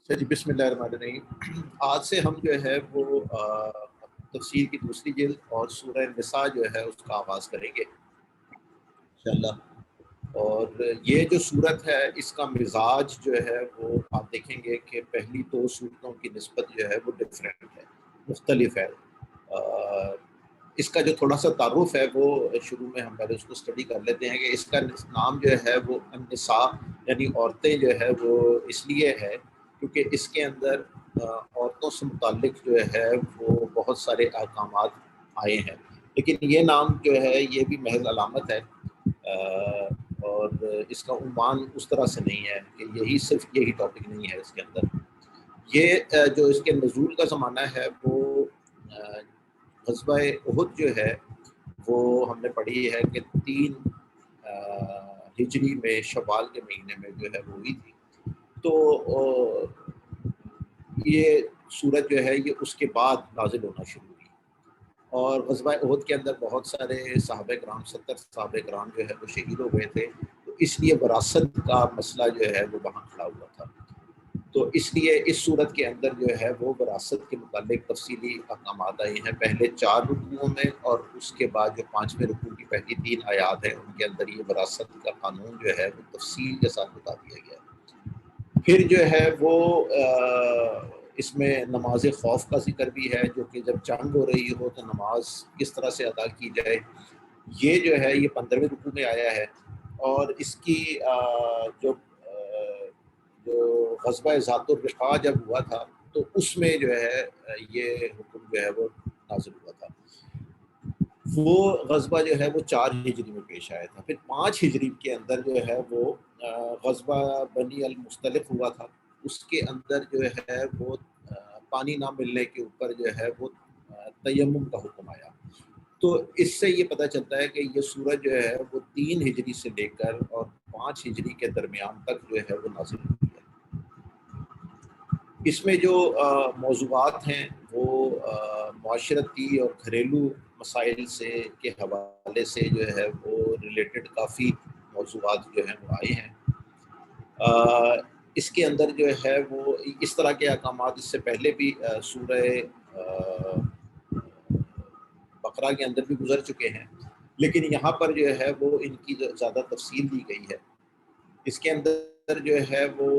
جی بسم اللہ الرحمن الرحیم۔ آج سے ہم جو ہے وہ تفسیر کی دوسری جلد اور سورہ نساء جو ہے اس کا آغاز کریں گے انشاءاللہ۔ اور یہ جو صورت ہے اس کا مزاج جو ہے وہ آپ دیکھیں گے کہ پہلی دو صورتوں کی نسبت جو ہے وہ ڈفرینٹ ہے، مختلف ہے۔ اس کا جو تھوڑا سا تعارف ہے وہ شروع میں ہم پہلے اس کو اسٹڈی کر لیتے ہیں کہ اس کا نام جو ہے وہ النساء یعنی عورتیں جو ہے وہ اس لیے ہے کیونکہ اس کے اندر عورتوں سے متعلق جو ہے وہ بہت سارے احکامات آئے ہیں، لیکن یہ نام جو ہے یہ بھی محض علامت ہے اور اس کا عنوان اس طرح سے نہیں ہے کہ یہی صرف یہی ٹاپک نہیں ہے اس کے اندر۔ یہ جو اس کے نزول کا زمانہ ہے وہ غزوہ احد جو ہے وہ ہم نے پڑھی ہے کہ 3 ہجری میں شوال کے مہینے میں جو ہے وہ ہوئی تھی۔ تو یہ سورت جو ہے یہ اس کے بعد نازل ہونا شروع ہوئی اور غزوہ احد کے اندر بہت سارے صحابہ کرام 70 صحابہ کرام جو ہے وہ شہید ہو گئے تھے، تو اس لیے وراثت کا مسئلہ جو ہے وہ وہاں کھڑا ہوا تھا۔ تو اس لیے اس صورت کے اندر جو ہے وہ وراثت کے متعلق تفصیلی احکامات آئے ہیں پہلے 4 رکوعوں میں، اور اس کے بعد جو 5ویں رکوع کی پہلی 3 آیات ہیں ان کے اندر یہ وراثت کا قانون جو ہے وہ تفصیل کے ساتھ بتا دیا گیا ہے۔ پھر جو ہے وہ اس میں نماز خوف کا ذکر بھی ہے، جو کہ جب جنگ ہو رہی ہو تو نماز کس طرح سے ادا کی جائے، یہ جو ہے یہ 15ویں رکوع میں آیا ہے۔ اور اس کی جو غزوہ ذات الرقاع جب ہوا تھا تو اس میں جو ہے یہ حکم جو ہے وہ نازل ہوا تھا۔ وہ غزوہ جو ہے وہ 4 ہجری میں پیش آیا تھا۔ پھر 5 ہجری کے اندر جو ہے وہ غزوہ بنی المصطلق ہوا تھا، اس کے اندر جو ہے وہ پانی نہ ملنے کے اوپر جو ہے وہ تیمم کا حکم آیا۔ تو اس سے یہ پتہ چلتا ہے کہ یہ سورج جو ہے وہ 3 ہجری سے لے کر اور 5 ہجری کے درمیان تک جو ہے وہ نازل ہوئی ہے۔ اس میں جو موضوعات ہیں وہ معاشرتی اور گھریلو مسائل سے کے حوالے سے جو ہے وہ ریلیٹڈ کافی موضوعات جو ہیں وہ آئے ہیں۔ اس کے اندر جو ہے وہ اس طرح کے احکامات اس سے پہلے بھی سورہ بقرہ کے اندر بھی گزر چکے ہیں، لیکن یہاں پر جو ہے وہ ان کی زیادہ تفصیل دی گئی ہے۔ اس کے اندر جو ہے وہ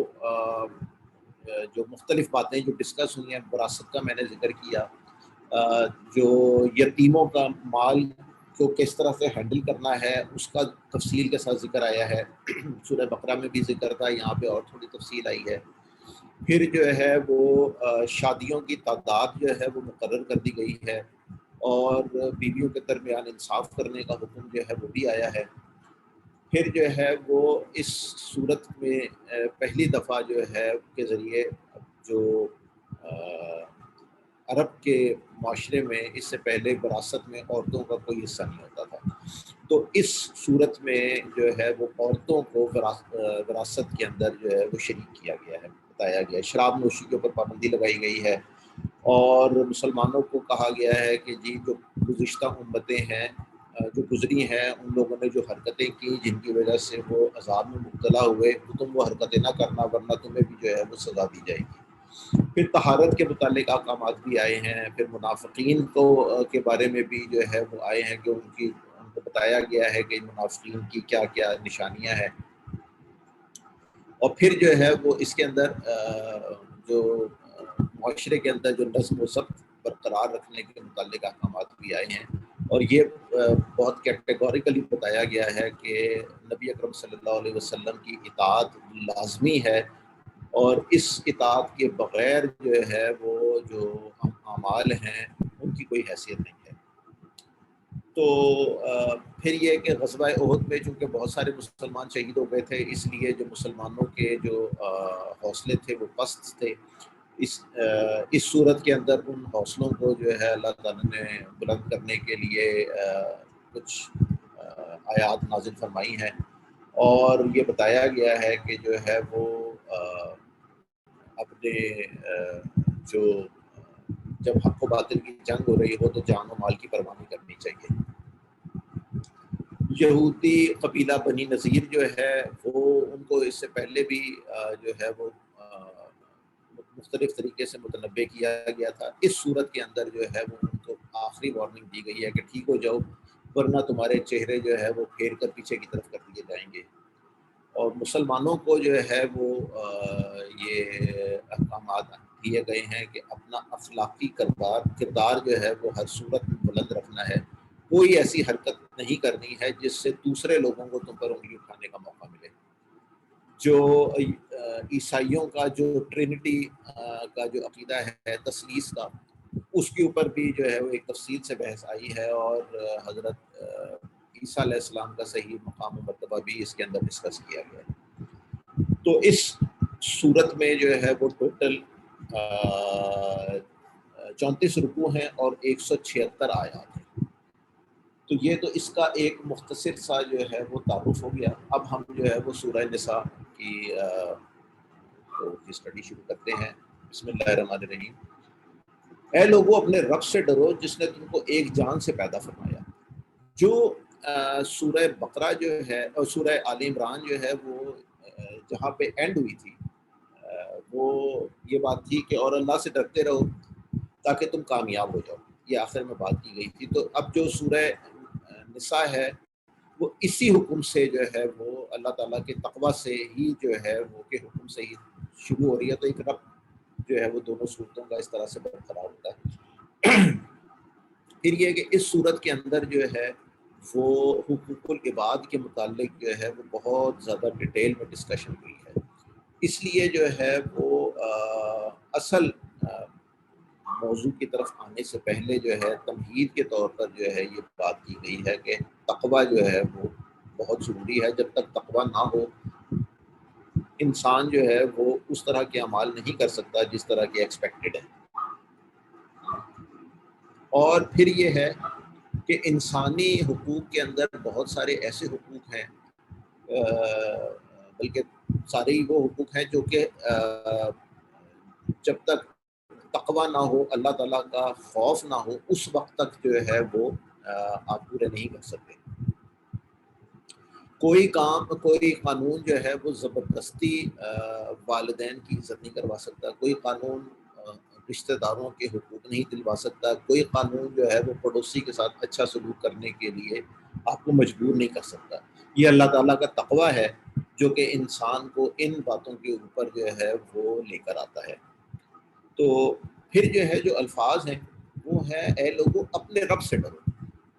جو مختلف باتیں جو ڈسکس ہوئی ہیں، وراثت کا میں نے ذکر کیا، جو یتیموں کا مال کو کس طرح سے ہینڈل کرنا ہے اس کا تفصیل کے ساتھ ذکر آیا ہے۔ سورہ بقرہ میں بھی ذکر تھا، یہاں پہ اور تھوڑی تفصیل آئی ہے۔ پھر جو ہے وہ شادیوں کی تعداد جو ہے وہ مقرر کر دی گئی ہے، اور بیویوں کے درمیان انصاف کرنے کا حکم جو ہے وہ بھی آیا ہے۔ پھر جو ہے وہ اس صورت میں پہلی دفعہ جو ہے کے ذریعے جو عرب کے معاشرے میں اس سے پہلے وراثت میں عورتوں کا کوئی حصہ نہیں ہوتا تھا، تو اس صورت میں جو ہے وہ عورتوں کو وراثت کے اندر جو ہے وہ شریک کیا گیا ہے، بتایا گیا ہے۔ شراب نوشی کے اوپر پابندی لگائی گئی ہے، اور مسلمانوں کو کہا گیا ہے کہ جی جو گزشتہ امتیں ہیں جو گزری ہیں ان لوگوں نے جو حرکتیں کی جن کی وجہ سے وہ عذاب میں مبتلا ہوئے، تو تم وہ حرکتیں نہ کرنا ورنہ تمہیں بھی جو ہے وہ سزا دی جائے گی۔ پھر طہارت کے متعلق احکامات بھی آئے ہیں۔ پھر منافقین کو کے بارے میں بھی جو ہے وہ آئے ہیں کہ ان کو بتایا گیا ہے کہ منافقین کی کیا کیا نشانیاں ہیں۔ اور پھر جو ہے وہ اس کے اندر جو معاشرے کے اندر جو نظم و ضبط برقرار رکھنے کے متعلق احکامات بھی آئے ہیں، اور یہ بہت کیٹیگوریکلی بتایا گیا ہے کہ نبی اکرم صلی اللہ علیہ وسلم کی اطاعت لازمی ہے، اور اس اطاعت کے بغیر جو ہے وہ جو اعمال ہیں ان کی کوئی حیثیت نہیں ہے۔ تو پھر یہ کہ غزوہ احد میں چونکہ بہت سارے مسلمان شہید ہو گئے تھے، اس لیے جو مسلمانوں کے جو حوصلے تھے وہ پست تھے۔ اس صورت کے اندر ان حوصلوں کو جو ہے اللہ تعالیٰ نے بلند کرنے کے لیے کچھ آیات نازل فرمائی ہیں، اور یہ بتایا گیا ہے کہ جو ہے وہ اپنے جو جب حق و باطل کی جنگ ہو رہی ہو تو جان و مال کی پرواہ نہیں کرنی چاہیے۔ یہودی قبیلہ بنی نذیر جو ہے وہ ان کو اس سے پہلے بھی جو ہے وہ مختلف طریقے سے متنبع کیا گیا تھا. اس صورت کے اندر جو ہے وہ ان کو آخری وارننگ دی گئی ہے کہ ٹھیک ہو جاؤ ورنہ تمہارے چہرے جو ہے وہ پھیر کر پیچھے کی طرف کر دیے جائیں گے. اور مسلمانوں کو جو ہے وہ یہ احکامات دیے گئے ہیں کہ اپنا اخلاقی کردار جو ہے وہ ہر صورت میں بلند رکھنا ہے. کوئی ایسی حرکت نہیں کرنی ہے جس سے دوسرے لوگوں کو تم پر انگلی اٹھانے کا موقع ملے. جو عیسائیوں کا جو ٹرینٹی کا جو عقیدہ ہے تثلیث کا، اس کے اوپر بھی جو ہے وہ ایک تفصیل سے بحث آئی ہے، اور حضرت عیسیٰ علیہ السلام کا صحیح مقام و مرتبہ بھی اس کے اندر ڈسکس کیا گیا ہے. تو اس صورت میں جو ہے وہ ٹوٹل 34 رکوع ہیں اور 176 آیات ہیں. تو یہ تو اس کا ایک مختصر سا جو ہے وہ تعارف ہو گیا. اب ہم جو ہے وہ سورہ نساء کی اسٹڈی شروع کرتے ہیں. بسم اللہ الرحمن الرحیم. اے لوگوں اپنے رب سے ڈرو جس نے تم کو ایک جان سے پیدا فرمایا. جو سورہ بقرہ جو ہے اور سورہ آل عمران جو ہے وہ جہاں پہ اینڈ ہوئی تھی وہ یہ بات تھی کہ اور اللہ سے ڈرتے رہو تاکہ تم کامیاب ہو جاؤ. یہ آخر میں بات کی گئی تھی. تو اب جو سورہ نساء ہے وہ اسی حکم سے جو ہے وہ اللہ تعالیٰ کے تقوی سے ہی جو ہے وہ کے حکم سے ہی شروع ہو رہی ہے. تو ایک رب جو ہے وہ دونوں صورتوں کا اس طرح سے برقرار ہوتا ہے. پھر یہ کہ اس صورت کے اندر جو ہے وہ حقوق العباد کے متعلق جو ہے وہ بہت زیادہ ڈیٹیل میں ڈسکشن ہوئی ہے. اس لیے جو ہے وہ اصل موضوع کی طرف آنے سے پہلے جو ہے تمہید کے طور پر جو ہے یہ بات کی گئی ہے کہ تقوی جو ہے وہ بہت ضروری ہے. جب تک تقوی نہ ہو انسان جو ہے وہ اس طرح کے اعمال نہیں کر سکتا جس طرح کے ایکسپیکٹڈ ہے. اور پھر یہ ہے کہ انسانی حقوق کے اندر بہت سارے ایسے حقوق ہیں، بلکہ سارے ہی وہ حقوق ہیں جو کہ جب تک تقوی نہ ہو، اللہ تعالیٰ کا خوف نہ ہو، اس وقت تک جو ہے وہ آپ پورے نہیں کر سکتے. کوئی قانون جو ہے وہ زبردستی والدین کی عزت نہیں کروا سکتا. کوئی قانون رشتہ داروں کے حقوق نہیں دلوا سکتا. کوئی قانون جو ہے وہ پڑوسی کے ساتھ اچھا سلوک کرنے کے لیے آپ کو مجبور نہیں کر سکتا. یہ اللہ تعالیٰ کا تقوی ہے جو کہ انسان کو ان باتوں کے اوپر جو ہے وہ لے کر آتا ہے. تو پھر جو ہے جو الفاظ ہیں وہ ہے اے لوگوں اپنے رب سے ڈرو.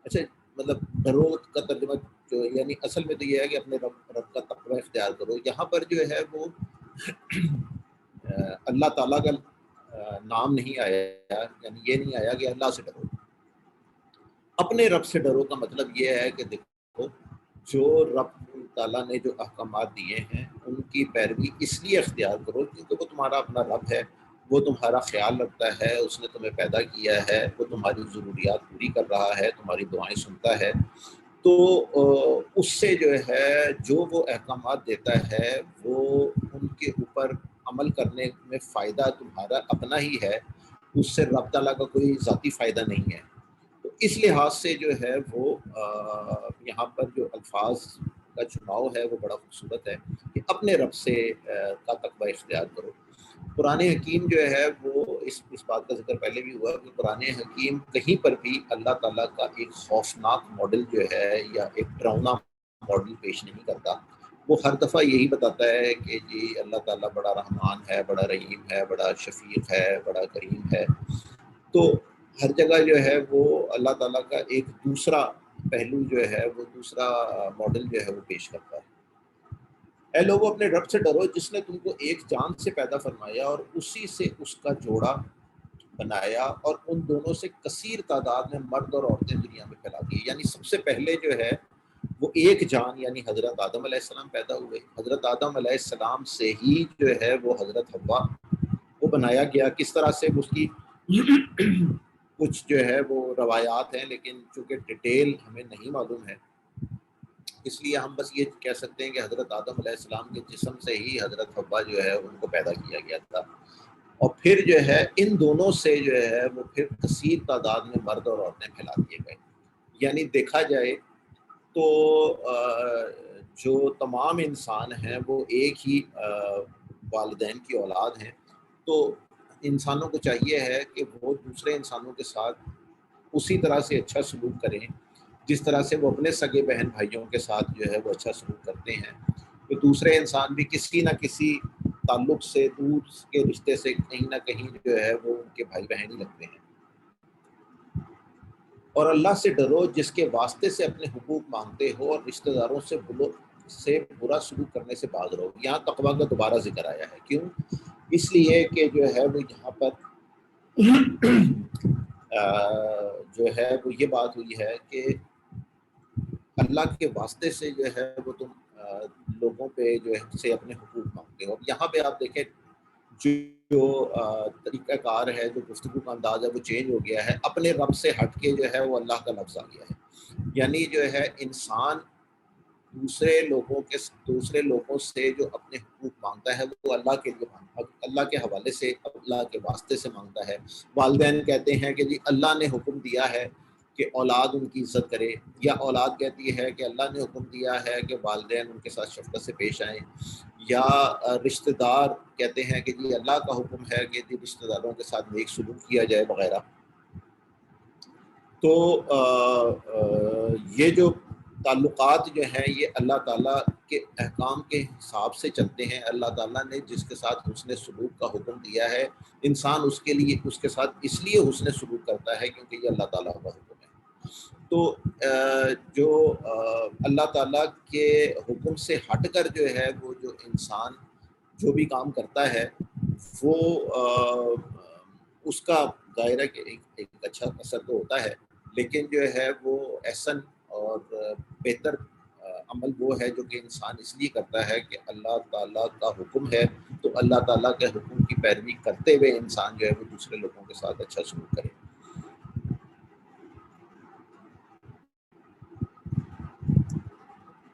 اچھا مطلب ڈرو کا ترجمہ جو یعنی اصل میں تو یہ ہے کہ اپنے رب کا تقوی اختیار کرو. یہاں پر جو ہے وہ اللہ تعالیٰ کا نام نہیں آیا، یعنی یہ نہیں آیا کہ اللہ سے ڈرو. اپنے رب سے ڈرو کا مطلب یہ ہے کہ دیکھو جو رب تعالیٰ نے جو احکامات دیے ہیں ان کی پیروی اس لیے اختیار کرو کیونکہ وہ تمہارا اپنا رب ہے، وہ تمہارا خیال رکھتا ہے، اس نے تمہیں پیدا کیا ہے، وہ تمہاری ضروریات پوری کر رہا ہے، تمہاری دعائیں سنتا ہے. تو اس سے جو ہے جو وہ احکامات دیتا ہے وہ ان کے اوپر عمل کرنے میں فائدہ تمہارا اپنا ہی ہے، اس سے رب تعالیٰ کا کوئی ذاتی فائدہ نہیں ہے. تو اس لحاظ سے جو ہے وہ یہاں پر جو الفاظ کا چناؤ ہے وہ بڑا خوبصورت ہے کہ اپنے رب سے کا تقوی اختیار کرو. قرآن حکیم جو ہے وہ اس بات کا ذکر پہلے بھی ہوا کہ قرآن حکیم کہیں پر بھی اللہ تعالیٰ کا ایک خوفناک ماڈل جو ہے یا ایک ڈراؤنا ماڈل پیش نہیں کرتا. وہ ہر دفعہ یہی بتاتا ہے کہ جی اللہ تعالیٰ بڑا رحمان ہے، بڑا رحیم ہے، بڑا شفیق ہے، بڑا کریم ہے. تو ہر جگہ جو ہے وہ اللہ تعالیٰ کا ایک دوسرا پہلو جو ہے وہ دوسرا ماڈل جو ہے وہ پیش کرتا ہے. اے لوگوں اپنے رب سے ڈرو جس نے تم کو ایک جان سے پیدا فرمایا اور اسی سے اس کا جوڑا بنایا اور ان دونوں سے کثیر تعداد میں مرد اور عورتیں دنیا میں پھیلا دی. یعنی سب سے پہلے جو ہے وہ ایک جان یعنی حضرت آدم علیہ السلام پیدا ہوئے. حضرت آدم علیہ السلام سے ہی جو ہے وہ حضرت حوا وہ بنایا گیا. کس طرح سے اس کی کچھ جو ہے وہ روایات ہیں لیکن چونکہ ڈیٹیل ہمیں نہیں معلوم ہے اس لیے ہم بس یہ کہہ سکتے ہیں کہ حضرت آدم علیہ السلام کے جسم سے ہی حضرت حوا جو ہے ان کو پیدا کیا گیا تھا. اور پھر جو ہے ان دونوں سے جو ہے وہ پھر کثیر تعداد میں مرد اور عورتیں پھیلا دیے گئے. یعنی دیکھا جائے تو جو تمام انسان ہیں وہ ایک ہی والدین کی اولاد ہیں. تو انسانوں کو چاہیے ہے کہ وہ دوسرے انسانوں کے ساتھ اسی طرح سے اچھا سلوک کریں جس طرح سے وہ اپنے سگے بہن بھائیوں کے ساتھ جو ہے وہ اچھا سلوک کرتے ہیں، کہ دوسرے انسان بھی کسی نہ کسی تعلق سے، دور کے رشتے سے کہیں نہ کہیں جو ہے وہ ان کے بھائی بہن ہی لگتے ہیں۔ اور اللہ سے ڈرو جس کے واسطے سے اپنے حقوق مانگتے ہو، اور رشتہ داروں سے برا سلوک کرنے سے باز رہو۔ یہاں تقویٰ کا دوبارہ ذکر آیا ہے، کیوں؟ اس لیے کہ جو ہے وہ یہاں پر جو ہے وہ یہ بات ہوئی ہے کہ اللہ کے واسطے سے جو ہے وہ تم لوگوں پہ جو ہے سے اپنے حقوق مانگتے ہو۔ یہاں پہ آپ دیکھیں جو طریقہ کار ہے، جو گفتگو کا انداز ہے وہ چینج ہو گیا ہے، اپنے رب سے ہٹ کے جو ہے وہ اللہ کا لفظ آ گیا ہے۔ یعنی جو ہے انسان دوسرے لوگوں سے جو اپنے حقوق مانگتا ہے وہ اللہ کے لیے مانگتا ہے، اللہ کے حوالے سے، اللہ کے واسطے سے مانگتا ہے۔ والدین کہتے ہیں کہ جی اللہ نے حکم دیا ہے کہ اولاد ان کی عزت کرے، یا اولاد کہتی ہے کہ اللہ نے حکم دیا ہے کہ والدین ان کے ساتھ شفقت سے پیش آئیں، یا رشتہ دار کہتے ہیں کہ جی اللہ کا حکم ہے کہ جی رشتہ داروں کے ساتھ نیک سلوک کیا جائے وغیرہ۔ تو یہ جو تعلقات جو ہیں یہ اللہ تعالیٰ کے احکام کے حساب سے چلتے ہیں۔ اللہ تعالیٰ نے جس کے ساتھ حسن سلوک کا حکم دیا ہے، انسان اس کے ساتھ اس لیے حسن سلوک کرتا ہے کیونکہ یہ اللہ تعالیٰ کا حکم ہے۔ تو جو اللہ تعالیٰ کے حکم سے ہٹ کر جو ہے وہ جو انسان جو بھی کام کرتا ہے وہ اس کا ظاہر کہ ایک اچھا اثر تو ہوتا ہے، لیکن جو ہے وہ احسن اور بہتر عمل وہ ہے جو کہ انسان اس لیے کرتا ہے کہ اللہ تعالیٰ کا حکم ہے، تو اللہ تعالیٰ کے حکم کی پیروی کرتے ہوئے انسان جو ہے وہ دوسرے لوگوں کے ساتھ اچھا سلوک کرے۔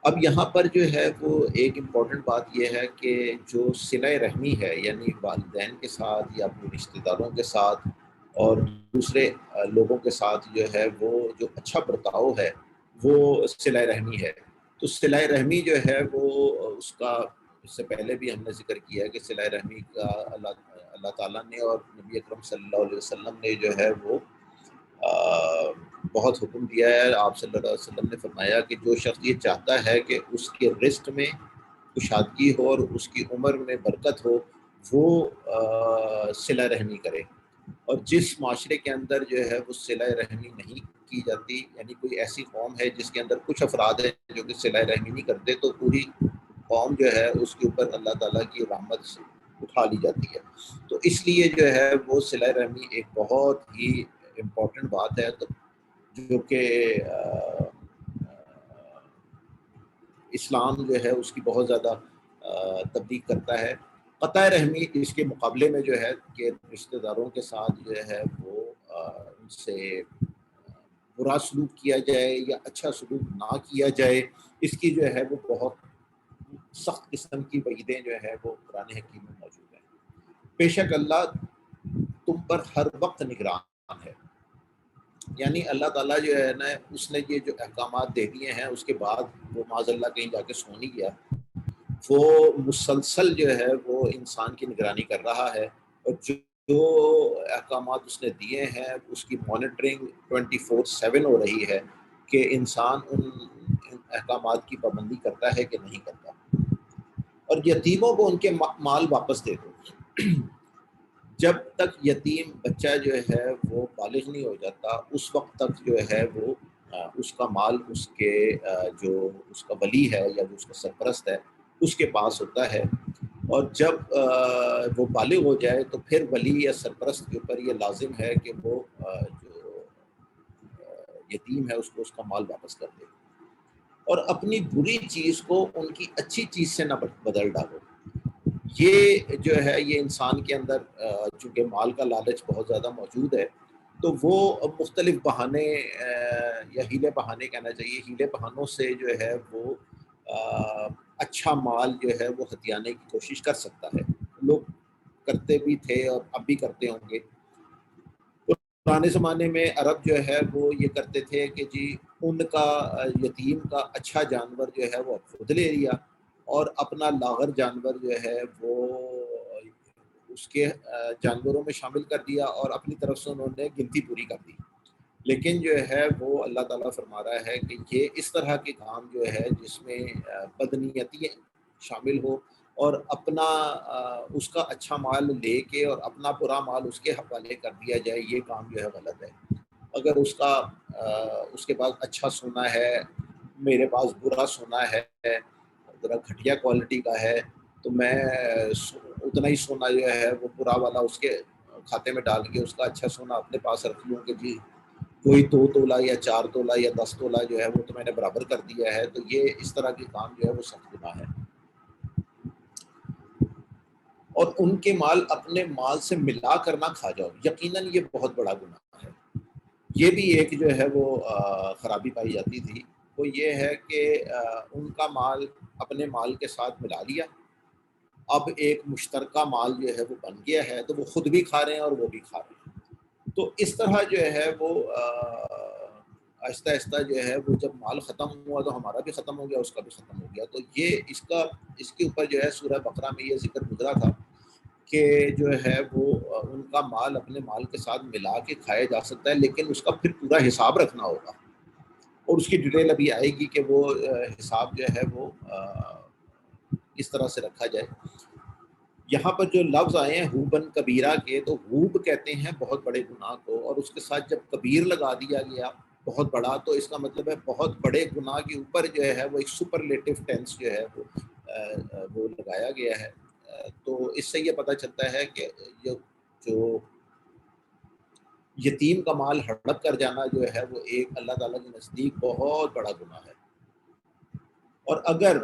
اب یہاں پر جو ہے وہ ایک امپورٹنٹ بات یہ ہے کہ جو صلہ رحمی ہے، یعنی والدین کے ساتھ یا اپنے رشتہ داروں کے ساتھ اور دوسرے لوگوں کے ساتھ جو ہے وہ جو اچھا برتاؤ ہے وہ صلہ رحمی ہے۔ تو صلہ رحمی جو ہے وہ اس کا اس سے پہلے بھی ہم نے ذکر کیا ہے کہ صلہ رحمی کا اللہ تعالیٰ نے اور نبی اکرم صلی اللہ علیہ وسلم نے جو ہے وہ بہت حکم دیا ہے۔ آپ صلی اللہ علیہ وسلم نے فرمایا کہ جو شخص یہ چاہتا ہے کہ اس کے رزق میں کشادگی ہو اور اس کی عمر میں برکت ہو، وہ صلہ رحمی کرے، اور جس معاشرے کے اندر جو ہے وہ صلہ رحمی نہیں کی جاتی، یعنی کوئی ایسی قوم ہے جس کے اندر کچھ افراد ہیں جو کہ صلہ رحمی نہیں کرتے، تو پوری قوم جو ہے اس کے اوپر اللہ تعالیٰ کی رحمت سے اٹھا لی جاتی ہے۔ تو اس لیے جو ہے وہ صلہ رحمی ایک بہت ہی امپورٹنٹ بات ہے، تو جو کہ اسلام جو ہے اس کی بہت زیادہ تبلیغ کرتا ہے۔ قطع رحمی اس کے مقابلے میں جو ہے کہ رشتہ داروں کے ساتھ جو ہے وہ ان سے برا سلوک کیا جائے یا اچھا سلوک نہ کیا جائے، اس کی جو ہے وہ بہت سخت قسم کی وعیدیں جو ہے وہ قرآن حکیم میں موجود ہیں۔ بے شک اللہ تم پر ہر وقت نگران ہے، یعنی اللہ تعالیٰ جو ہے نا اس نے یہ جو احکامات دے دیے ہیں اس کے بعد وہ معاذ اللہ کہیں جا کے سو نہیں گیا، وہ مسلسل جو ہے وہ انسان کی نگرانی کر رہا ہے، اور جو احکامات اس نے دیے ہیں اس کی مانیٹرنگ 24/7 ہو رہی ہے کہ انسان ان احکامات کی پابندی کرتا ہے کہ نہیں کرتا۔ اور یتیموں کو ان کے مال واپس دے دو۔ جب تک یتیم بچہ جو ہے وہ بالغ نہیں ہو جاتا اس وقت تک جو ہے وہ اس کا مال اس کے جو اس کا ولی ہے یا جو اس کا سرپرست ہے اس کے پاس ہوتا ہے، اور جب وہ بالغ ہو جائے تو پھر ولی یا سرپرست کے اوپر یہ لازم ہے کہ وہ جو یتیم ہے اس کو اس کا مال واپس کر دے، اور اپنی بری چیز کو ان کی اچھی چیز سے نہ بدل ڈالو۔ یہ جو ہے یہ انسان کے اندر چونکہ مال کا لالچ بہت زیادہ موجود ہے، تو وہ مختلف بہانے یا ہیلے بہانے کہنا چاہیے، ہیلے بہانوں سے جو ہے وہ اچھا مال جو ہے وہ ہتھیانے کی کوشش کر سکتا ہے۔ لوگ کرتے بھی تھے اور اب بھی کرتے ہوں گے۔ پرانے زمانے میں عرب جو ہے وہ یہ کرتے تھے کہ جی ان کا یتیم کا اچھا جانور جو ہے وہ خود لے لیا، اور اپنا لاغر جانور جو ہے وہ اس کے جانوروں میں شامل کر دیا اور اپنی طرف سے انہوں نے گنتی پوری کر دی. لیکن جو ہے وہ اللہ تعالیٰ فرما رہا ہے کہ یہ اس طرح کے کام جو ہے جس میں بدنیتی شامل ہو اور اپنا اس کا اچھا مال لے کے اور اپنا برا مال اس کے حوالے کر دیا جائے، یہ کام جو ہے غلط ہے. اگر اس کے پاس اچھا سونا ہے، میرے پاس برا سونا ہے، ذرا گھٹیا کوالٹی کا ہے، تو میں اتنا ہی سونا جو ہے وہ برا والا اس کے کھاتے میں ڈال کے اس کا اچھا سونا اپنے پاس رکھ لوں کہ جی کوئی 2 تولہ یا 4 تولہ یا 10 تولہ جو ہے وہ تو میں نے برابر کر دیا ہے. تو یہ اس طرح کے کام جو ہے وہ سخت گناہ ہے. اور ان کے مال اپنے مال سے ملا کر نہ کھا جاؤ، یقیناً یہ بہت بڑا گناہ ہے. یہ بھی ایک جو ہے وہ خرابی پائی جاتی تھی، وہ یہ ہے کہ ان کا مال اپنے مال کے ساتھ ملا لیا، اب ایک مشترکہ مال جو ہے وہ بن گیا ہے، تو وہ خود بھی کھا رہے ہیں اور وہ بھی کھا رہے ہیں. تو اس طرح جو ہے وہ آہستہ آہستہ جو ہے وہ جب مال ختم ہوا تو ہمارا بھی ختم ہو گیا، اس کا بھی ختم ہو گیا. تو یہ اس کے اوپر جو ہے سورہ بقرہ میں یہ ذکر گزرا تھا کہ جو ہے وہ ان کا مال اپنے مال کے ساتھ ملا کے کھایا جا سکتا ہے، لیکن اس کا پھر پورا حساب رکھنا ہوگا. اور اس کی ڈیٹیل ابھی آئے گی کہ وہ حساب جو ہے وہ اس طرح سے رکھا جائے. یہاں پر جو لفظ آئے ہیں ہوبن کبیرہ کے، تو ہوب کہتے ہیں بہت بڑے گناہ کو، اور اس کے ساتھ جب کبیر لگا دیا گیا بہت بڑا، تو اس کا مطلب ہے بہت بڑے گناہ کے اوپر جو ہے وہ ایک سپرلیٹو ٹینس جو ہے وہ لگایا گیا ہے. تو اس سے یہ پتہ چلتا ہے کہ جو یتیم کا مال ہڑپ کر جانا جو ہے وہ ایک اللہ تعالیٰ کے نزدیک بہت بڑا گناہ ہے. اور اگر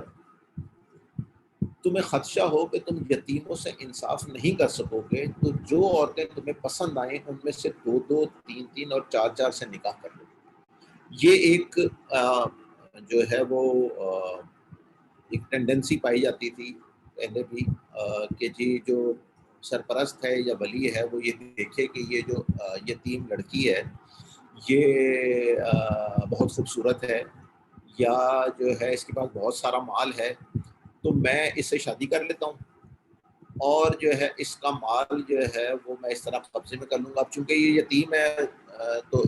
تمہیں خدشہ ہو کہ تم یتیموں سے انصاف نہیں کر سکو گے، تو جو عورتیں تمہیں پسند آئیں ان میں سے 2 3 اور 4 سے نکاح کر لو. یہ ایک جو ہے وہ ایک ٹینڈنسی پائی جاتی تھی پہلے بھی کہ جی جو سرپرست ہے یا ولی ہے وہ یہ دیکھے کہ یہ جو یتیم لڑکی ہے یہ بہت خوبصورت ہے، یا جو ہے اس کے پاس بہت سارا مال ہے، تو میں اس سے شادی کر لیتا ہوں اور جو ہے اس کا مال جو ہے وہ میں اس طرح قبضے میں کر لوں گا. اب چونکہ یہ یتیم ہے تو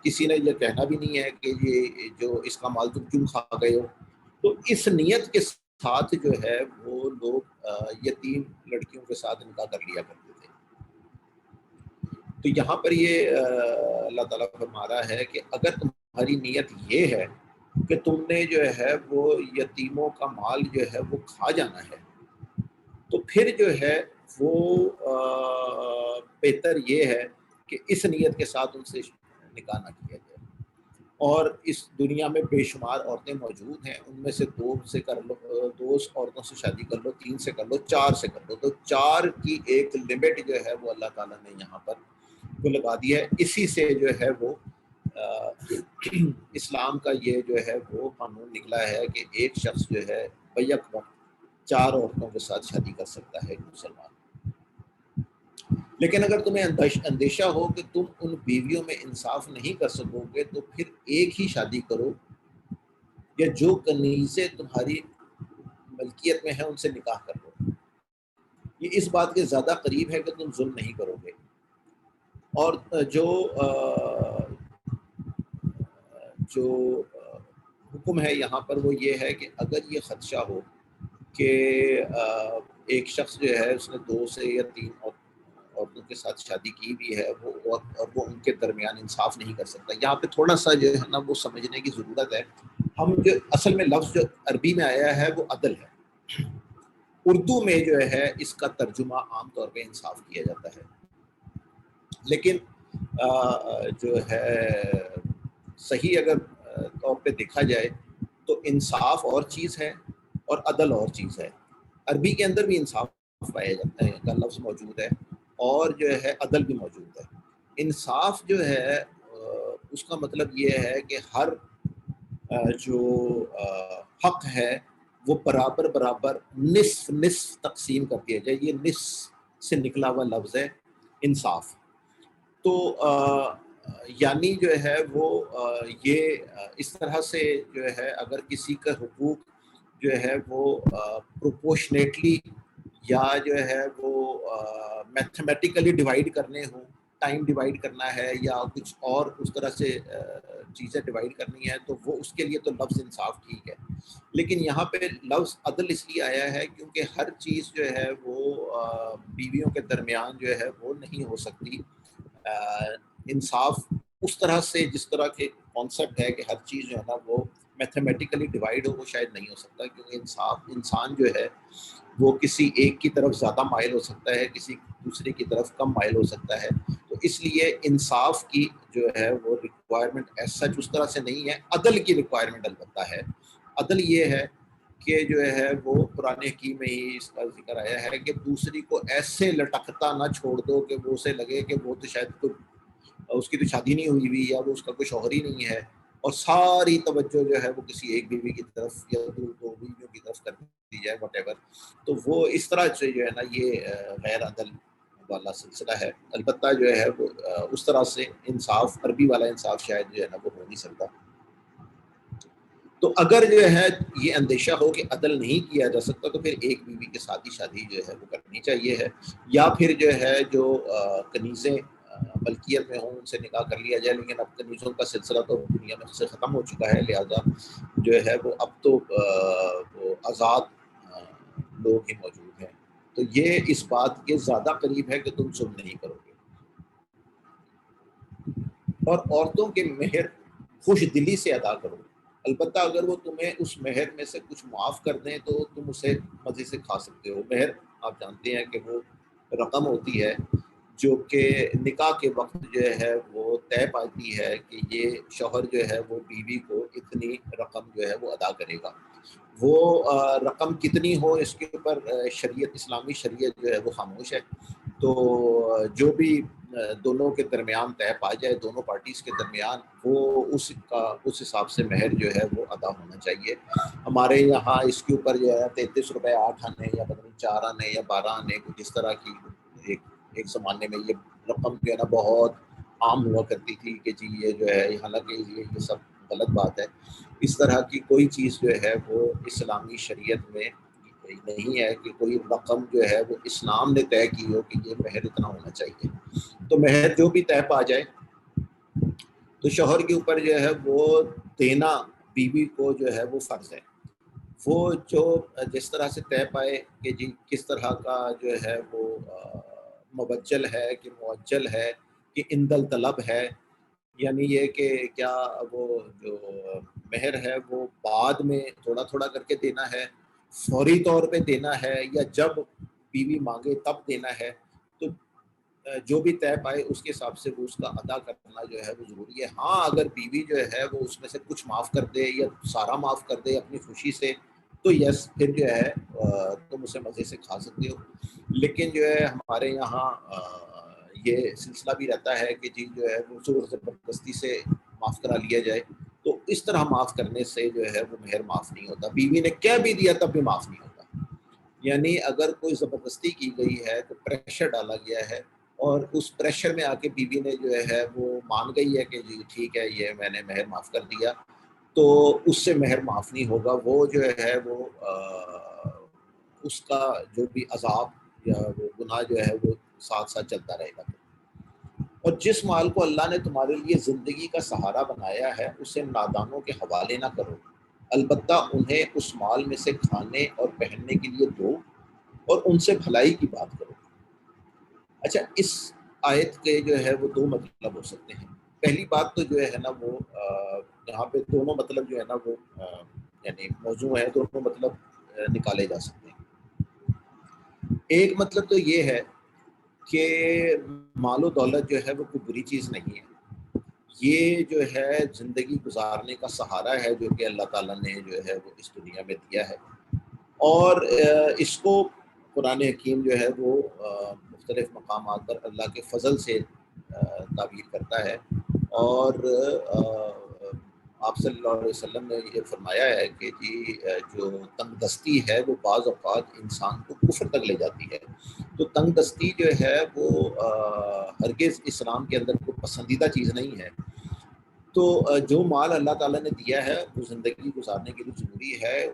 کسی نے یہ کہنا بھی نہیں ہے کہ یہ جو اس کا مال تم کیوں کھا گئے ہو. تو اس نیت کے ساتھ جو ہے وہ لوگ یتیم لڑکیوں کے ساتھ نکاح کر لیا کرتے تھے. تو یہاں پر یہ اللہ تعالیٰ فرما رہا ہے کہ اگر تمہاری نیت یہ ہے کہ تم نے جو ہے وہ یتیموں کا مال جو ہے وہ کھا جانا ہے، تو پھر جو ہے وہ بہتر یہ ہے کہ اس نیت کے ساتھ ان سے نکاح نہ کیا جائے. اور اس دنیا میں بے شمار عورتیں موجود ہیں، ان میں سے 2 سے کر لو، 2 عورتوں سے شادی کر لو، 3 سے کر لو، 4 سے کر لو. تو 4 کی ایک لمٹ جو ہے وہ اللہ تعالیٰ نے یہاں پر وہ لگا دیا ہے. اسی سے جو ہے وہ اسلام کا یہ جو ہے وہ قانون نکلا ہے کہ ایک شخص جو ہے بیک وقت 4 عورتوں کے ساتھ شادی کر سکتا ہے ایک مسلمان. لیکن اگر تمہیں اندیشہ ہو کہ تم ان بیویوں میں انصاف نہیں کر سکو گے، تو پھر ایک ہی شادی کرو، یا جو کنیزیں تمہاری ملکیت میں ہیں ان سے نکاح کر لو. یہ اس بات کے زیادہ قریب ہے کہ تم ظلم نہیں کرو گے. اور جو حکم ہے یہاں پر وہ یہ ہے کہ اگر یہ خدشہ ہو کہ ایک شخص جو ہے اس نے 2 سے یا 3 عورتوں کے ساتھ شادی کی بھی ہے اور وہ ان کے درمیان انصاف نہیں کر سکتا، یہاں پہ تھوڑا سا جو ہے نا وہ سمجھنے کی ضرورت ہے. ہم جو اصل میں لفظ جو عربی میں آیا ہے وہ عدل ہے، اردو میں جو ہے اس کا ترجمہ عام طور پہ انصاف کیا جاتا ہے. لیکن جو ہے صحیح اگر طور پہ دیکھا جائے تو انصاف اور چیز ہے اور عدل اور چیز ہے. عربی کے اندر بھی انصاف پایا جاتا ہے کا لفظ موجود ہے، اور جو ہے عدل بھی موجود ہے. انصاف جو ہے اس کا مطلب یہ ہے کہ ہر جو حق ہے وہ برابر برابر نصف تقسیم کر دیا جائے. یہ نصف سے نکلا ہوا لفظ ہے انصاف. تو یعنی جو ہے وہ یہ اس طرح سے جو ہے اگر کسی کا حقوق جو ہے وہ پروپورشنیٹلی یا جو ہے وہ میتھمیٹیکلی ڈیوائڈ کرنے ہوں، ٹائم ڈیوائڈ کرنا ہے یا کچھ اور اس طرح سے چیزیں ڈیوائڈ کرنی ہے، تو وہ اس کے لیے تو لفظ انصاف ٹھیک ہے. لیکن یہاں پہ لفظ عدل اس لیے آیا ہے کیونکہ ہر چیز جو ہے وہ بیویوں کے درمیان جو ہے وہ نہیں ہو سکتی. انصاف اس طرح سے جس طرح کے کانسیپٹ ہے کہ ہر چیز جو ہے نا وہ میتھمیٹیکلی ڈیوائڈ ہو، وہ شاید نہیں ہو سکتا، کیونکہ انسان جو ہے وہ کسی ایک کی طرف زیادہ مائل ہو سکتا ہے، کسی دوسرے کی طرف کم مائل ہو سکتا ہے. تو اس لیے انصاف کی جو ہے وہ ریکوائرمنٹ ایز سچ اس طرح سے نہیں ہے. عدل کی ریکوائرمنٹ البتہ ہے. عدل یہ ہے کہ جو ہے وہ قرآن حکیم میں ہی اس کا ذکر آیا ہے کہ دوسری کو ایسے لٹکتا نہ چھوڑ دو کہ وہ اسے لگے کہ وہ تو شاید اس کی تو شادی نہیں ہوئی ہوئی یا وہ اس کا کوئی شوہر ہی نہیں ہے، اور ساری توجہ جو ہے وہ کسی ایک بیوی کی طرف یا دو بیویوں کی طرف کر دی جائے واٹ ایور. تو وہ اس طرح سے جو ہے نا یہ غیر عدل والا سلسلہ ہے. البتہ جو ہے وہ اس طرح سے انصاف، عربی والا انصاف شاید جو ہے نا وہ ہو نہیں سکتا. تو اگر جو ہے یہ اندیشہ ہو کہ عدل نہیں کیا جا سکتا تو پھر ایک بیوی کے ساتھ ہی شادی جو ہے وہ کرنی چاہیے ہے، یا پھر جو ہے جو کنیزیں ملکیت میں ہوں ان سے نکاح کر لیا جائے. لیکن اب کنیزوں کا سلسلہ تو دنیا میں سے ختم ہو چکا ہے، لہذا جو ہے وہ اب تو وہ آزاد لوگ ہی موجود ہیں. تو یہ اس بات کے زیادہ قریب ہے کہ تم ظلم نہیں کرو گے. اور عورتوں کے مہر خوش دلی سے ادا کرو. البتہ اگر وہ تمہیں اس مہر میں سے کچھ معاف کر دیں تو تم اسے مزے سے کھا سکتے ہو. مہر آپ جانتے ہیں کہ وہ رقم ہوتی ہے جو کہ نکاح کے وقت جو ہے وہ طے پاتی ہے کہ یہ شوہر جو ہے وہ بیوی کو اتنی رقم جو ہے وہ ادا کرے گا. وہ رقم کتنی ہو اس کے اوپر شریعت، اسلامی شریعت جو ہے وہ خاموش ہے. تو جو بھی دونوں کے درمیان طے پا جائے، دونوں پارٹیز کے درمیان، وہ اس حساب سے مہر جو ہے وہ ادا ہونا چاہیے. ہمارے یہاں اس کے اوپر جو ہے 33 روپے 8 آنے یا 4 آنے یا 12 آنے کچھ اس طرح کی ایک زمانے میں یہ رقم جو ہے نا بہت عام ہوا کرتی تھی کہ جی یہ جو ہے، حالانکہ یہ سب غلط بات ہے. اس طرح کی کوئی چیز جو ہے وہ اسلامی شریعت میں نہیں ہے کہ کوئی رقم جو ہے وہ اسلام نے طے کی ہو کہ یہ مہر اتنا ہونا چاہیے. تو مہر جو بھی طے پا جائے تو شوہر کے اوپر جو ہے وہ دینا بیوی کو جو ہے وہ فرض ہے. وہ جو جس طرح سے طے پائے کہ جی کس طرح کا جو ہے وہ مبجل ہے کہ معجل ہے کہ اندل طلب ہے، یعنی یہ کہ کیا وہ جو مہر ہے وہ بعد میں تھوڑا تھوڑا کر کے دینا ہے، فوری طور پہ دینا ہے، یا جب بیوی مانگے تب دینا ہے. تو جو بھی طے پائے اس کے حساب سے وہ اس کا ادا کرنا جو ہے وہ ضروری ہے. ہاں اگر بیوی جو ہے وہ اس میں سے کچھ معاف کر دے یا سارا معاف کر دے اپنی خوشی سے تو یس پھر جو ہے تم اسے مزے سے کھا سکتے ہو. لیکن جو ہے ہمارے یہاں یہ سلسلہ بھی رہتا ہے کہ جی جو ہے وہ زور زبردستی سے معاف کرا لیا جائے. تو اس طرح معاف کرنے سے جو ہے وہ مہر معاف نہیں ہوتا. بیوی نے کیا بھی دیا تب بھی معاف نہیں ہوتا. یعنی اگر کوئی زبردستی کی گئی ہے تو پریشر ڈالا گیا ہے اور اس پریشر میں آ کے بیوی نے جو ہے وہ مان گئی ہے کہ جی ٹھیک ہے یہ میں نے مہر معاف کر دیا، تو اس سے مہر معاف نہیں ہوگا. وہ جو ہے وہ اس کا جو بھی عذاب یا وہ گناہ جو ہے وہ ساتھ ساتھ چلتا رہے گا. اور جس مال کو اللہ نے تمہارے لیے زندگی کا سہارا بنایا ہے اسے نادانوں کے حوالے نہ کرو، البتہ انہیں اس مال میں سے کھانے اور پہننے کے لیے دو اور ان سے بھلائی کی بات کرو. اچھا، اس آیت کے جو ہے وہ 2 مطلب ہو سکتے ہیں. پہلی بات تو جو ہے نا وہ یہاں پہ دونوں مطلب جو ہے نا وہ یعنی موضوع ہے، دونوں مطلب نکالے جا سکتے ہیں. ایک مطلب تو یہ ہے کہ مال و دولت جو ہے وہ کوئی بری چیز نہیں ہے. یہ جو ہے زندگی گزارنے کا سہارا ہے جو کہ اللہ تعالیٰ نے جو ہے وہ اس دنیا میں دیا ہے. اور اس کو قرآن حکیم جو ہے وہ مختلف مقامات پر اللہ کے فضل سے تعبیر کرتا ہے. اور آپ صلی اللہ علیہ وسلم نے یہ فرمایا ہے کہ جی جو تنگ دستی ہے وہ بعض اوقات انسان کو کفر تک لے جاتی ہے. تو تنگ دستی جو ہے وہ ہرگز اسلام کے اندر کوئی پسندیدہ چیز نہیں ہے. تو جو مال اللہ تعالیٰ نے دیا ہے وہ زندگی گزارنے کے لیے ضروری ہے،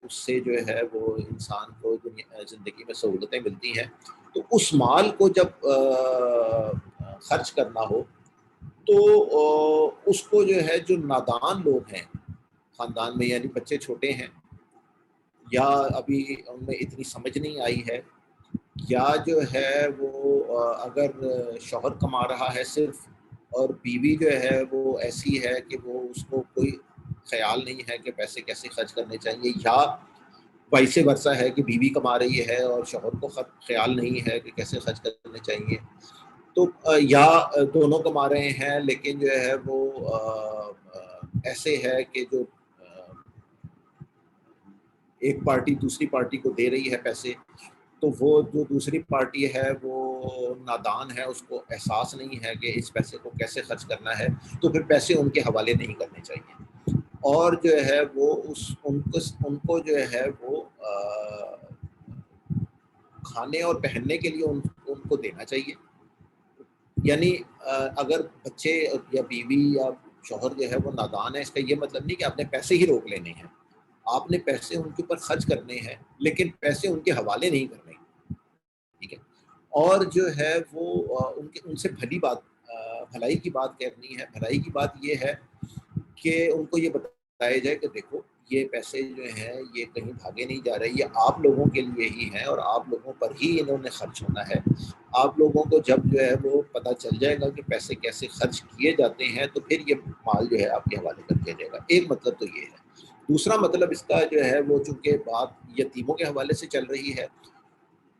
اس سے جو ہے وہ انسان کو زندگی میں سہولتیں ملتی ہیں، تو اس مال کو جب خرچ کرنا ہو تو اس کو جو ہے جو نادان لوگ ہیں خاندان میں، یعنی بچے چھوٹے ہیں یا ابھی ان میں اتنی سمجھ نہیں آئی ہے، یا جو ہے وہ اگر شوہر کما رہا ہے صرف اور بیوی جو ہے وہ ایسی ہے کہ وہ اس کو کوئی خیال نہیں ہے کہ پیسے کیسے خرچ کرنے چاہیے، یا ویسے ورثہ ہے کہ بیوی کما رہی ہے اور شوہر کو خیال نہیں ہے کہ کیسے خرچ کرنے چاہیے، تو یا دونوں کما رہے ہیں لیکن جو ہے وہ ایسے ہے کہ جو ایک پارٹی دوسری پارٹی کو دے رہی ہے پیسے، تو وہ جو دوسری پارٹی ہے وہ نادان ہے، اس کو احساس نہیں ہے کہ اس پیسے کو کیسے خرچ کرنا ہے، تو پھر پیسے ان کے حوالے نہیں کرنے چاہیے، اور جو ہے وہ ان کو جو ہے وہ کھانے اور پہننے کے لیے ان کو دینا چاہیے۔ یعنی اگر بچے یا بیوی یا شوہر جو ہے وہ نادان ہے، اس کا یہ مطلب نہیں کہ آپ نے پیسے ہی روک لینے ہیں، آپ نے پیسے ان کے اوپر خرچ کرنے ہیں لیکن پیسے ان کے حوالے نہیں کرنے، ٹھیک ہے، اور جو ہے وہ ان سے بھلائی کی بات کرنی ہے۔ بھلائی کی بات یہ ہے کہ ان کو یہ بتایا جائے کہ دیکھو یہ پیسے جو ہیں یہ کہیں بھاگے نہیں جا رہے، یہ آپ لوگوں کے لیے ہی ہیں اور آپ لوگوں پر ہی انہوں نے خرچ ہونا ہے۔ آپ لوگوں کو جب جو ہے وہ پتہ چل جائے گا کہ پیسے کیسے خرچ کیے جاتے ہیں تو پھر یہ مال جو ہے آپ کے حوالے کر دیا جائے گا۔ ایک مطلب تو یہ ہے۔ دوسرا مطلب اس کا جو ہے وہ چونکہ بات یتیموں کے حوالے سے چل رہی ہے،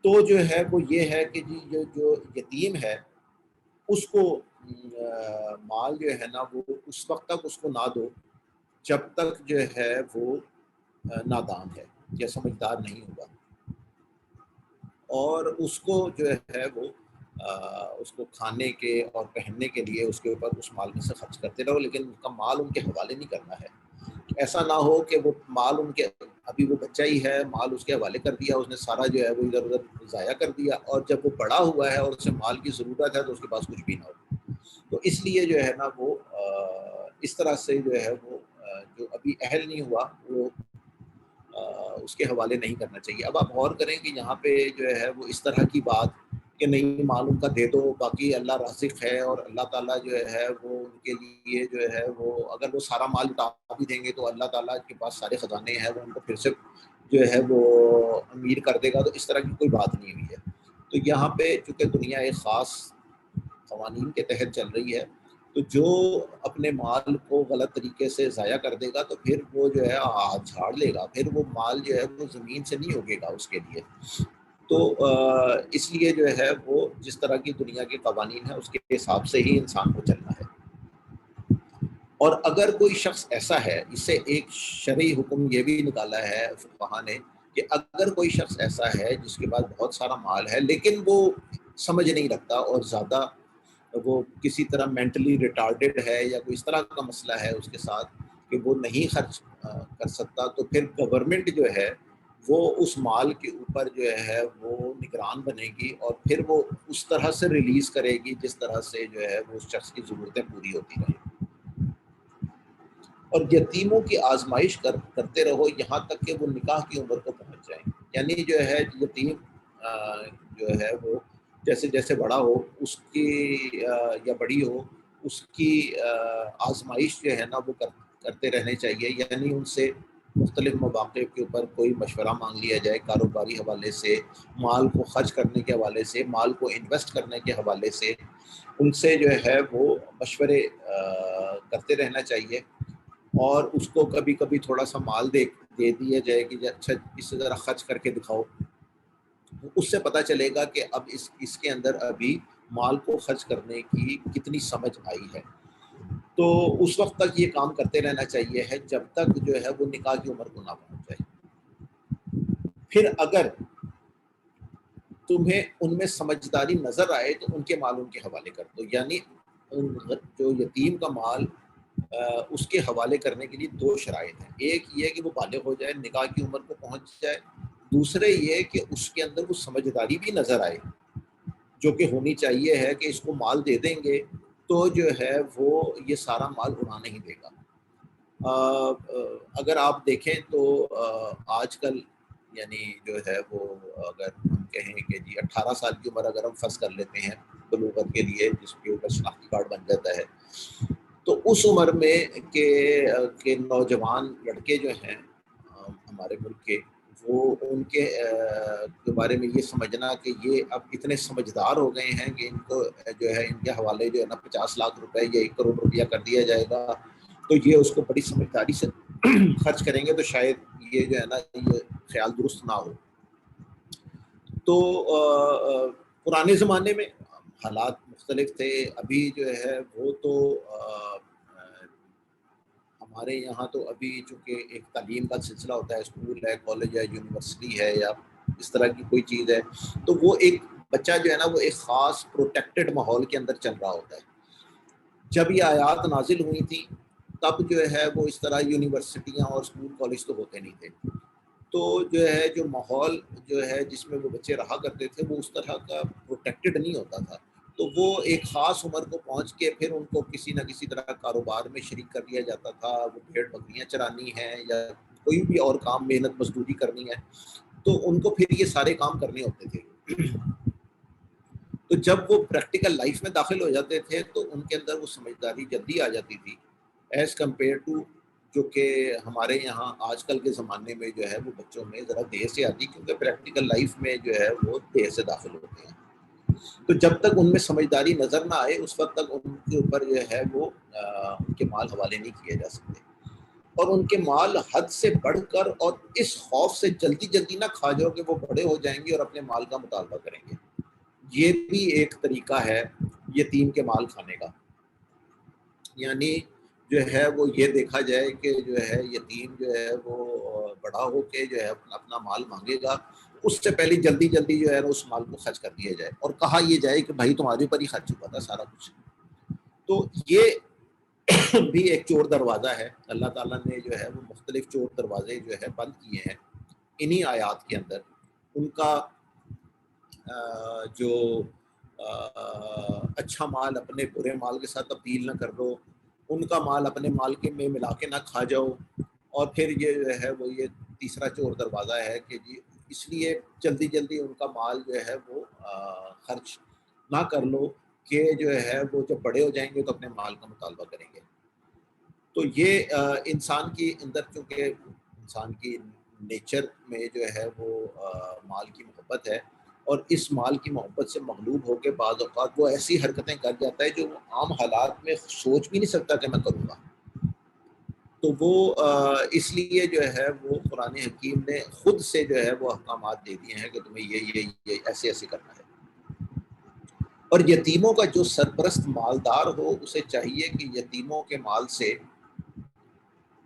تو جو ہے وہ یہ ہے کہ جی جو یتیم ہے اس کو مال جو ہے نا وہ اس وقت تک اس کو نہ دو جب تک جو ہے وہ نادان ہے یا سمجھدار نہیں ہوگا، اور اس کو جو ہے وہ اس کو کھانے کے اور پہننے کے لیے اس کے اوپر اس مال میں سے خرچ کرتے رہو، لیکن اس کا مال ان کے حوالے نہیں کرنا ہے۔ ایسا نہ ہو کہ وہ مال ان کے، ابھی وہ بچہ ہی ہے، مال اس کے حوالے کر دیا، اس نے سارا جو ہے وہ ادھر ادھر ضائع کر دیا، اور جب وہ بڑا ہوا ہے اور اسے مال کی ضرورت ہے تو اس کے پاس کچھ بھی نہ ہو۔ تو اس لیے جو ہے نا وہ اس طرح سے جو ہے وہ جو ابھی اہل نہیں ہوا وہ اس کے حوالے نہیں کرنا چاہیے۔ اب آپ غور کریں کہ یہاں پہ جو ہے وہ اس طرح کی بات کہ نہیں مال ان کا دے دو، باقی اللہ رازق ہے اور اللہ تعالیٰ جو ہے وہ ان کے لیے جو ہے وہ اگر وہ سارا مال اٹھا بھی دیں گے تو اللہ تعالیٰ کے پاس سارے خزانے ہیں، وہ ان کو پھر سے جو ہے وہ امیر کر دے گا، تو اس طرح کی کوئی بات نہیں ہوئی ہے۔ تو یہاں پہ چونکہ دنیا ایک خاص قوانین کے تحت چل رہی ہے، تو جو اپنے مال کو غلط طریقے سے ضائع کر دے گا تو پھر وہ جو ہے ہاتھ جھاڑ لے گا، پھر وہ مال جو ہے وہ زمین سے نہیں اگے گا اس کے لیے۔ تو اس لیے جو ہے وہ جس طرح کی دنیا کے قوانین ہیں اس کے حساب سے ہی انسان کو چلنا ہے۔ اور اگر کوئی شخص ایسا ہے، اس سے ایک شرعی حکم یہ بھی نکالا ہے فقہا نے کہ اگر کوئی شخص ایسا ہے جس کے پاس بہت سارا مال ہے لیکن وہ سمجھ نہیں رکھتا اور زیادہ وہ کسی طرح مینٹلی ریٹارڈڈ ہے یا کوئی اس طرح کا مسئلہ ہے اس کے ساتھ کہ وہ نہیں خرچ کر سکتا، تو پھر گورنمنٹ جو ہے وہ اس مال کے اوپر جو ہے وہ نگران بنے گی اور پھر وہ اس طرح سے ریلیز کرے گی جس طرح سے جو ہے وہ اس شخص کی ضرورتیں پوری ہوتی رہیں۔ اور یتیموں کی آزمائش کرتے رہو یہاں تک کہ وہ نکاح کی عمر کو پہنچ جائیں، یعنی جو ہے یتیم جو ہے وہ جیسے جیسے بڑا ہو اس کی یا بڑی ہو اس کی آزمائش جو ہے نا وہ کرتے رہنے چاہیے، یعنی ان سے مختلف مواقع کے اوپر کوئی مشورہ مانگ لیا جائے، کاروباری حوالے سے، مال کو خرچ کرنے کے حوالے سے، مال کو انویسٹ کرنے کے حوالے سے، ان سے جو ہے وہ مشورے کرتے رہنا چاہیے، اور اس کو کبھی کبھی تھوڑا سا مال دے دیا جائے کہ اچھا اس سے ذرا خرچ کر کے دکھاؤ، اس سے پتہ چلے گا کہ اب اس کے اندر ابھی مال کو خرچ کرنے کی کتنی سمجھ آئی ہے۔ تو اس وقت تک یہ کام کرتے رہنا چاہیے ہے جب تک جو ہے وہ نکاح کی عمر کو نہ پہنچ جائے۔ پھر اگر تمہیں ان میں سمجھداری نظر آئے تو ان کے مال ان کے حوالے کر دو، یعنی جو یتیم کا مال اس کے حوالے کرنے کے لیے دو شرائط ہیں، ایک یہ کہ وہ بالغ ہو جائے، نکاح کی عمر کو پہنچ جائے، دوسرے یہ کہ اس کے اندر وہ سمجھداری بھی نظر آئے، جو کہ ہونی چاہیے ہے کہ اس کو مال دے دیں گے تو جو ہے وہ یہ سارا مال اڑا نہیں دے گا، اگر آپ دیکھیں تو آج کل یعنی جو ہے وہ اگر ہم کہیں کہ جی 18 سال کی عمر اگر ہم فرض کر لیتے ہیں بلوغت کے لیے، جس کے اوپر شناختی کارڈ بن جاتا ہے، تو اس عمر میں کہ نوجوان لڑکے جو ہیں ہمارے ملک کے، وہ ان کے بارے میں یہ سمجھنا کہ یہ اب اتنے سمجھدار ہو گئے ہیں کہ ان کو جو ہے ان کے حوالے جو ہے نا 50 لاکھ روپے یا 1 کروڑ روپیہ کر دیا جائے گا، تو یہ اس کو بڑی سمجھداری سے خرچ کریں گے، تو شاید یہ جو ہے نا یہ خیال درست نہ ہو۔ تو پرانے زمانے میں حالات مختلف تھے، ابھی جو ہے وہ تو ہمارے یہاں تو ابھی چونکہ ایک تعلیم کا سلسلہ ہوتا ہے، اسکول ہے، کالج ہے، یونیورسٹی ہے یا اس طرح کی کوئی چیز ہے، تو وہ ایک بچہ جو ہے نا وہ ایک خاص پروٹیکٹڈ ماحول کے اندر چل رہا ہوتا ہے۔ جب یہ آیات نازل ہوئی تھی تب جو ہے وہ اس طرح یونیورسٹیاں اور اسکول کالج تو ہوتے نہیں تھے، تو جو ہے جو ماحول جو ہے جس میں وہ بچے رہا کرتے تھے وہ اس طرح کا پروٹیکٹڈ نہیں ہوتا تھا، تو وہ ایک خاص عمر کو پہنچ کے پھر ان کو کسی نہ کسی طرح کاروبار میں شریک کر دیا جاتا تھا، وہ بھیڑ بکریاں چرانی ہیں یا کوئی بھی اور کام، محنت مزدوری کرنی ہے، تو ان کو پھر یہ سارے کام کرنے ہوتے تھے۔ تو جب وہ پریکٹیکل لائف میں داخل ہو جاتے تھے تو ان کے اندر وہ سمجھداری جلدی آ جاتی تھی، ایز کمپیئر ٹو جو کہ ہمارے یہاں آج کل کے زمانے میں جو ہے وہ بچوں میں ذرا دیر سے آتی، کیونکہ پریکٹیکل لائف میں جو ہے وہ دیر سے داخل ہوتے ہیں۔ تو جب تک ان میں سمجھداری نظر نہ آئے اس وقت تک ان کے اوپر جو ہے وہ ان کے مال حوالے نہیں کیے جا سکتے، اور ان کے مال حد سے بڑھ کر اور اس خوف سے جلدی جلدی نہ کھا جاؤ کہ وہ بڑے ہو جائیں گے اور اپنے مال کا مطالبہ کریں گے۔ یہ بھی ایک طریقہ ہے یتیم کے مال کھانے کا، یعنی جو ہے وہ یہ دیکھا جائے کہ جو ہے یتیم جو ہے وہ بڑا ہو کے جو ہے اپنا مال مانگے گا، اس سے پہلے جلدی جلدی جو ہے اس مال کو خرچ کر دیا جائے اور کہا یہ جائے کہ بھائی تمہارے اوپر ہی خرچ ہوا تھا سارا کچھ۔ تو یہ بھی ایک چور دروازہ ہے، اللہ تعالیٰ نے جو ہے وہ مختلف چور دروازے جو ہے بند کیے ہیں انہی آیات کے اندر۔ ان کا جو اچھا مال اپنے برے مال کے ساتھ تبدیل نہ کر دو، ان کا مال اپنے مال کے میں ملا کے نہ کھا جاؤ، اور پھر یہ جو ہے وہ یہ تیسرا چور دروازہ ہے کہ جی اس لیے جلدی جلدی ان کا مال جو ہے وہ خرچ نہ کر لو کہ جو ہے وہ جب بڑے ہو جائیں گے تو اپنے مال کا مطالبہ کریں گے۔ تو یہ انسان کی اندر، چونکہ انسان کی نیچر میں جو ہے وہ مال کی محبت ہے، اور اس مال کی محبت سے مغلوب ہو کے بعض اوقات وہ ایسی حرکتیں کر جاتا ہے جو وہ عام حالات میں سوچ بھی نہیں سکتا کہ میں کروں گا۔ تو وہ اس لیے جو ہے وہ قرآن حکیم نے خود سے جو ہے وہ احکامات دے دیے ہیں کہ تمہیں یہ ایسے ایسے کرنا ہے۔ اور یتیموں کا جو سرپرست مالدار ہو اسے چاہیے کہ یتیموں کے مال سے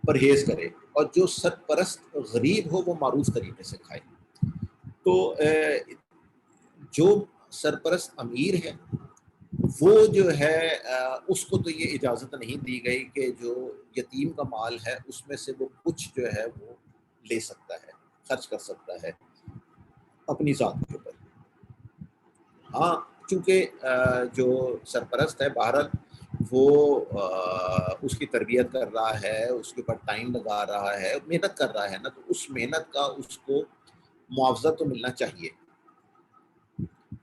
پرہیز کرے، اور جو سرپرست غریب ہو وہ معروف طریقے سے کھائے۔ تو جو سرپرست امیر ہے وہ جو ہے اس کو تو یہ اجازت نہیں دی گئی کہ جو یتیم کا مال ہے اس میں سے وہ کچھ جو ہے وہ لے سکتا ہے، خرچ کر سکتا ہے اپنی ذات کے اوپر۔ ہاں چونکہ جو سرپرست ہے بہرحال وہ اس کی تربیت کر رہا ہے، اس کے اوپر ٹائم لگا رہا ہے، محنت کر رہا ہے نا، تو اس محنت کا اس کو معاوضہ تو ملنا چاہیے۔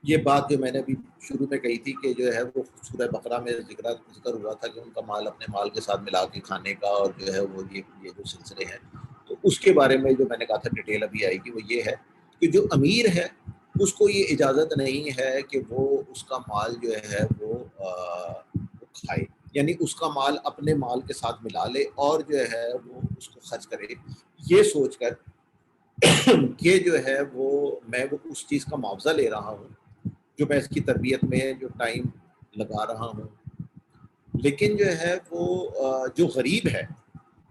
یہ بات جو میں نے ابھی شروع میں کہی تھی کہ جو ہے وہ سورہ بقرہ میں ذکر ہوا تھا کہ ان کا مال اپنے مال کے ساتھ ملا کے کھانے کا، اور جو ہے وہ یہ جو سلسلے ہیں، تو اس کے بارے میں جو میں نے کہا تھا ڈیٹیل ابھی آئے گی، وہ یہ ہے کہ جو امیر ہے اس کو یہ اجازت نہیں ہے کہ وہ اس کا مال جو ہے وہ کھائے، یعنی اس کا مال اپنے مال کے ساتھ ملا لے اور جو ہے وہ اس کو خرچ کرے، یہ سوچ کر کہ جو ہے وہ میں وہ اس چیز کا معاوضہ لے رہا ہوں جو میں اس کی تربیت میں جو ٹائم لگا رہا ہوں۔ لیکن جو ہے وہ جو غریب ہے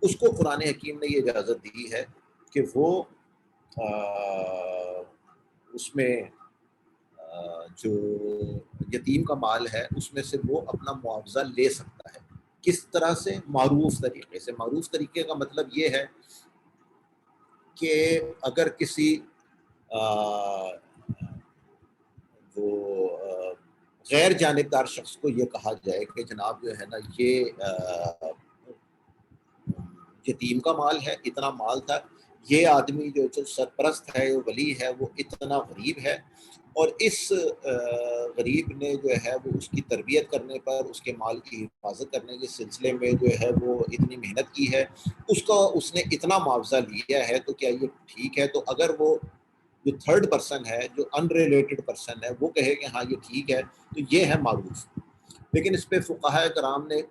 اس کو قرآن حکیم نے یہ اجازت دی ہے کہ وہ اس میں جو یتیم کا مال ہے اس میں سے وہ اپنا معاوضہ لے سکتا ہے۔ کس طرح سے؟ معروف طریقے سے۔ معروف طریقے کا مطلب یہ ہے کہ اگر کسی وہ غیر جانبدار شخص کو یہ کہا جائے کہ جناب جو ہے نا یہ یتیم کا مال ہے، اتنا مال تھا، یہ آدمی جو سرپرست ہے، جو ولی ہے، وہ اتنا غریب ہے، اور اس غریب نے جو ہے وہ اس کی تربیت کرنے پر، اس کے مال کی حفاظت کرنے کے سلسلے میں جو ہے وہ اتنی محنت کی ہے، اس نے اتنا معاوضہ لیا ہے، تو کیا یہ ٹھیک ہے؟ تو اگر وہ جو تھرڈ پرسن ہے، جو ان ریلیٹڈ پرسن ہے، وہ کہے کہ ہاں یہ ٹھیک ہے، تو یہ ہے معروف۔ لیکن اس پہ فقہاء کرام نے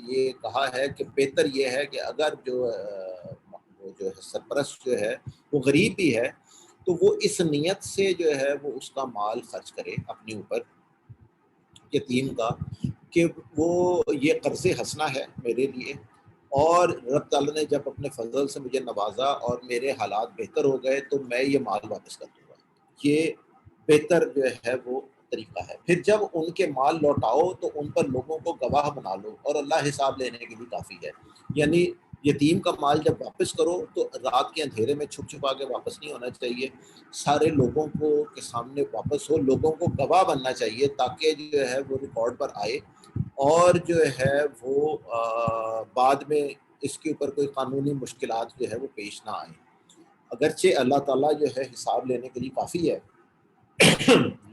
یہ کہا ہے کہ بہتر یہ ہے کہ اگر جو ہے سرپرست جو ہے وہ غریب بھی ہے، تو وہ اس نیت سے جو ہے وہ اس کا مال خرچ کرے اپنے اوپر، یتیم کا، کہ وہ یہ قرض حسنہ ہے میرے لیے، اور رب تعالیٰ نے جب اپنے فضل سے مجھے نوازا اور میرے حالات بہتر ہو گئے تو میں یہ مال واپس کر دوں گا۔ یہ بہتر جو ہے وہ طریقہ ہے۔ پھر جب ان کے مال لوٹاؤ تو ان پر لوگوں کو گواہ بنا لو، اور اللہ حساب لینے کے لیے کافی ہے۔ یعنی یتیم کا مال جب واپس کرو تو رات کے اندھیرے میں چھپ چھپا کے واپس نہیں ہونا چاہیے، سارے لوگوں کو کے سامنے واپس ہو، لوگوں کو گواہ بننا چاہیے، تاکہ جو ہے وہ ریکارڈ پر آئے، اور جو ہے وہ بعد میں اس کے اوپر کوئی قانونی مشکلات جو ہے وہ پیش نہ آئیں۔ اگرچہ اللہ تعالیٰ جو ہے حساب لینے کے لیے کافی ہے،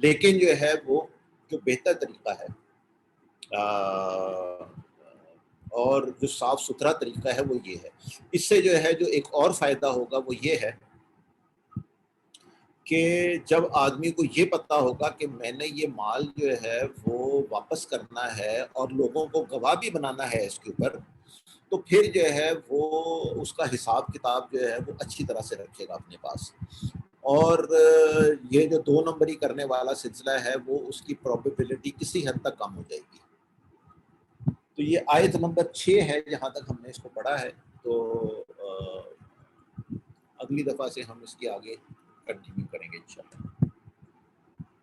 لیکن جو ہے وہ جو بہتر طریقہ ہے اور جو صاف ستھرا طریقہ ہے وہ یہ ہے۔ اس سے جو ہے جو ایک اور فائدہ ہوگا وہ یہ ہے کہ جب آدمی کو یہ پتہ ہوگا کہ میں نے یہ مال جو ہے وہ واپس کرنا ہے اور لوگوں کو گواہ بھی بنانا ہے اس کے اوپر، تو پھر جو ہے وہ اس کا حساب کتاب جو ہے وہ اچھی طرح سے رکھے گا اپنے پاس، اور یہ جو 2 نمبری کرنے والا سلسلہ ہے وہ اس کی پروبیبلٹی کسی حد تک کم ہو جائے گی۔ تو یہ آیت نمبر 6 ہے جہاں تک ہم نے اس کو پڑھا ہے، تو اگلی دفعہ سے ہم اس کے آگے کنٹینیو کریں گے انشاءاللہ۔